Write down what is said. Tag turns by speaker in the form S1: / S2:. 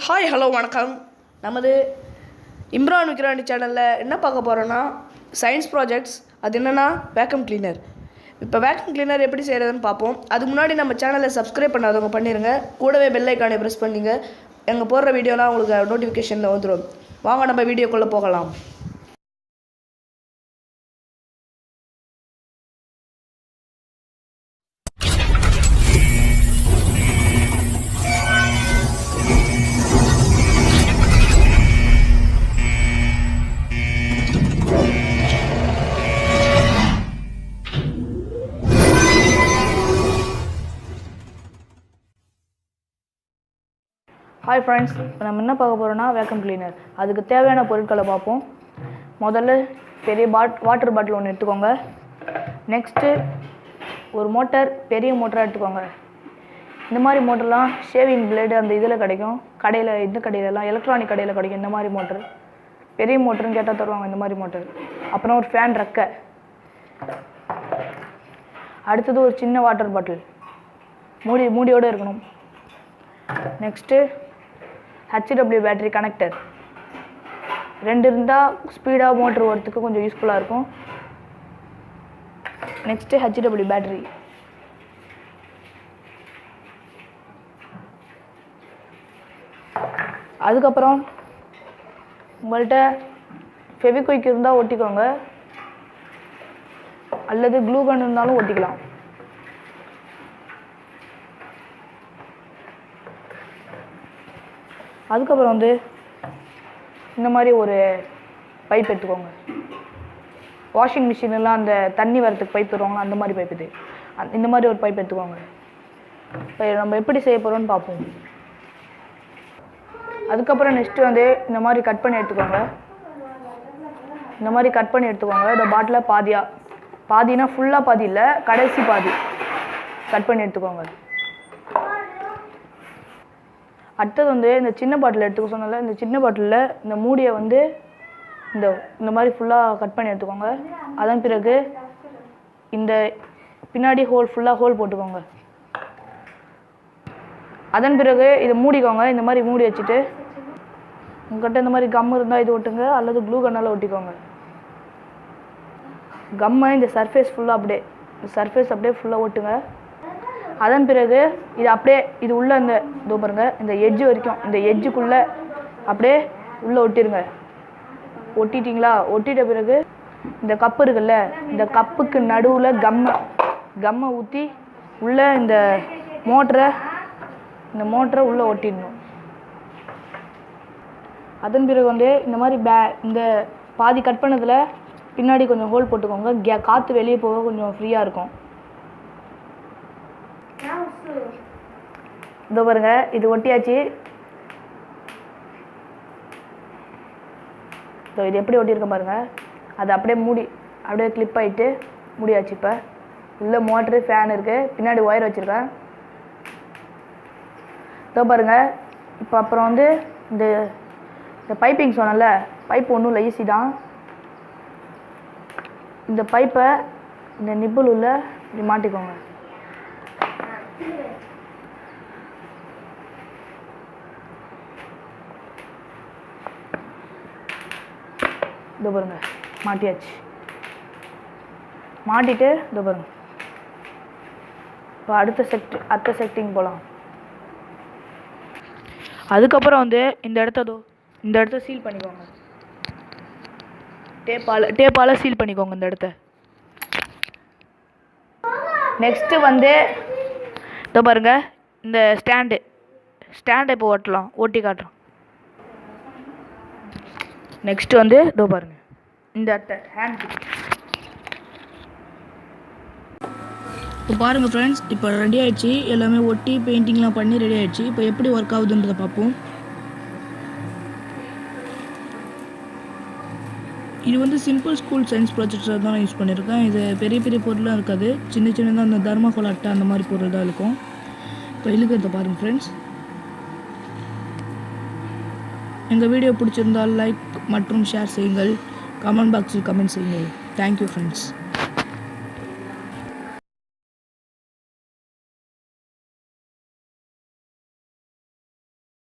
S1: Hi hello வணக்கம். நமது இம்ரான் விக்ராண்டி சேனலில் என்ன பார்க்க போகிறோன்னா சயின்ஸ் ப்ராஜெக்ட்ஸ். அது என்னென்னா வேக்யூம் கிளீனர். இப்போ வேக்யூம் கிளீனர் எப்படி செய்கிறதுன்னு பார்ப்போம். அதுக்கு முன்னாடி நம்ம சேனலை சப்ஸ்கிரைப் பண்ணாதவங்க பண்ணிடுங்க. கூடவே பெல் ஐக்கானை ப்ரெஸ் பண்ணிங்க. எங்கள் போடுற வீடியோலாம் உங்களுக்கு நோட்டிஃபிகேஷனில் வந்துடும். வாங்க நம்ம வீடியோக்குள்ளே போகலாம். ஹாய் ஃப்ரெண்ட்ஸ், இப்போ நம்ம என்ன பார்க்க போகிறோன்னா வேக்யூம் கிளீனர். அதுக்கு தேவையான பொருட்களை பார்ப்போம். முதல்ல பெரிய வாட்டர் பாட்டில் ஒன்று எடுத்துக்கோங்க. நெக்ஸ்ட்டு ஒரு மோட்டர், பெரிய மோட்டராக எடுத்துக்கோங்க. இந்த மாதிரி மோட்டர்லாம் ஷேவிங் பிளேடு அந்த இதில் கிடைக்கும். இந்த கடையிலலாம் எலக்ட்ரானிக் கடையில் கிடைக்கும் இந்த மாதிரி மோட்டர். பெரிய மோட்டருன்னு கேட்டால் தருவாங்க இந்த மாதிரி மோட்டர். அப்புறம் ஒரு ஃபேன் ரெக்கை. அடுத்தது ஒரு சின்ன வாட்டர் பாட்டில் மூடியோடு இருக்கணும். நெக்ஸ்ட்டு HW பேட்டரி கனெக்டர் 2 இருந்தால் ஸ்பீடாக மோட்ரு ஓடுறதுக்கு கொஞ்சம் யூஸ்ஃபுல்லாக இருக்கும். Next HW battery. அதுக்கப்புறம் உங்கள்கிட்ட ஃபெவிக்விக் இருந்தால் ஒட்டிக்கோங்க, அல்லது க்ளூகன் இருந்தாலும் ஒட்டிக்கலாம். அதுக்கப்புறம் இந்த மாதிரி ஒரு பைப் எடுத்துக்கோங்க. வாஷிங் மிஷின்லாம் அந்த தண்ணி வரத்துக்கு பைப் தருவாங்க, அந்த மாதிரி பைப் இது. இந்த மாதிரி ஒரு பைப் எடுத்துக்கோங்க. இப்போ நம்ம எப்படி செய்ய போகிறோம்னு பார்ப்போம். அதுக்கப்புறம் நெக்ஸ்ட்டு இந்த மாதிரி கட் பண்ணி எடுத்துக்கோங்க. இந்த மாதிரி கட் பண்ணி எடுத்துக்கோங்க. இந்த பாட்டில் பாதினா ஃபுல்லாக பாதி இல்லை, கடைசி பாதி கட் பண்ணி எடுத்துக்கோங்க. அடுத்தது இந்த சின்ன பாட்டில் எடுத்துக்க சொன்னால இந்த சின்ன பாட்டிலில் இந்த மூடியை இந்த மாதிரி ஃபுல்லாக கட் பண்ணி எடுத்துக்கோங்க. அதன் பிறகு இந்த பின்னாடி ஃபுல்லாக ஹோல் போட்டுக்கோங்க. அதன் பிறகு இதை மூடிக்கோங்க. இந்த மாதிரி மூடி வச்சுட்டு உங்கள்கிட்ட இந்த மாதிரி கம் இருந்தால் இது ஒட்டுங்க, அல்லது க்ளூ கன்னால் ஒட்டிக்கோங்க. கம்மை இந்த சர்ஃபேஸ் அப்படியே ஃபுல்லாக ஒட்டுங்க. அதன் பிறகு இது உள்ளே இதோ பாருங்க, இந்த எட்ஜு வரைக்கும், இந்த எட்ஜுக்குள்ளே அப்படியே உள்ளே ஒட்டிடுங்க. ஒட்டிட்டிங்களா? ஒட்டிட்ட பிறகு இந்த கப்பு இருக்குல்ல, இந்த கப்புக்கு நடுவில் கம்மை ஊற்றி உள்ளே இந்த மோட்டரை உள்ளே ஒட்டிடணும். அதன் பிறகு இந்த மாதிரி இந்த பாதி கட் பண்ணதில் பின்னாடி கொஞ்சம் ஹோல் போட்டுக்கோங்க. காற்று வெளியே போக கொஞ்சம் ஃப்ரீயாக இருக்கும். இதோ பாருங்க, இது ஒட்டியாச்சு. இது எப்படி ஒட்டியிருக்க பாருங்க. அது அப்படியே கிளிப் ஆகிட்டு மூடியாச்சு. இப்போ உள்ள மோட்ரு, ஃபேன் இருக்குது, பின்னாடி ஒயர் வச்சுருக்கேன். இதோ பாருங்க. இப்போ அப்புறம் இந்த பைப்பிங் சொன்னல, பைப் ஒன்றும் இல்லை, ஈஸி தான். இந்த பைப்பை இந்த நிப்பிள் உள்ள இப்படி மாட்டிக்கோங்க. இதோ பாருங்க, மாட்டியாச்சு. மாட்டிட்டு இதோ பாருங்க. இப்போ அடுத்த செக்டிங் போகலாம். அதுக்கப்புறம் இந்த இடத்த சீல் பண்ணிக்கோங்க. டேப்பால் சீல் பண்ணிக்கோங்க இந்த இடத்த. நெக்ஸ்ட்டு இதோ பாருங்க, இந்த ஸ்டாண்டை இப்போ ஓட்டி காட்டுறோம். நெக்ஸ்ட்டு இதோ பாருங்க, இந்த ஹேண்ட். இப்போ பாருங்கள் ஃப்ரெண்ட்ஸ், இப்போ ரெடி ஆகிடுச்சு. எல்லாமே ஒட்டி பெயிண்டிங்லாம் பண்ணி ரெடி ஆகிடுச்சு. இப்போ எப்படி ஒர்க் ஆகுதுன்றதை பார்ப்போம். இது சிம்பிள் ஸ்கூல் சயின்ஸ் ப்ராஜெக்ட்ஸாக தான் யூஸ் பண்ணியிருக்கேன். இது பெரிய பெரிய பொருளாக இருக்காது, சின்னதாக அந்த தர்மாகோல் அட்டை அந்த மாதிரி பொருள் தான் இருக்கும். இப்போ இழுக்கிறத பாருங்கள் ஃப்ரெண்ட்ஸ். எங்கள் வீடியோ பிடிச்சிருந்தால் லைக் மற்றும் ஷேர் செய்யுங்கள். கமெண்ட் பாக்ஸில் கமெண்ட் செய்யுங்கள். Thank you friends.